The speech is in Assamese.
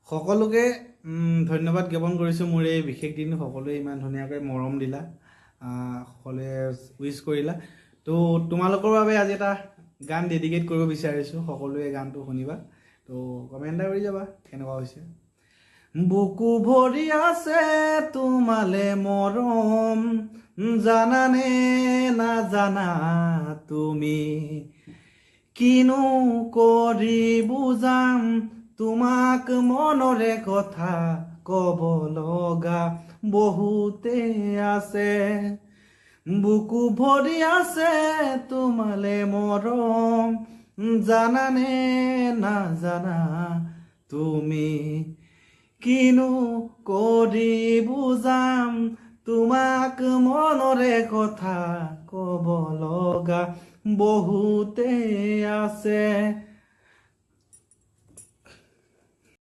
সকলোকে ধন্যবাদ জ্ঞাপন কৰিছোঁ। মোৰ এই বিশেষ দিন সকলোৱে ইমান ধুনীয়াকৈ মৰম দিলা, সকলোৱে উইচ কৰিলা। তো তোমালোকৰ বাবে আজি এটা গান ডেডিকেট কৰিব বিচাৰিছোঁ। সকলোৱে গানটো শুনিবা, তো কমেণ্ট কৰি যাবা কেনেকুৱা হৈছে। বুকু ভৰি আছে তোমালে মৰম, জানানে নাজানা তুমি, কিনো কৰি বুজাম তোমাক মনৰে কথা, কব লগা বহুতে আছে। বুকু ভৰি আছে তোমালে মৰম, জানানে নাজানা তুমি, কিনো কৰি বুজাম তোমাক মনৰে কথা, কব লগা বহুতে আছে।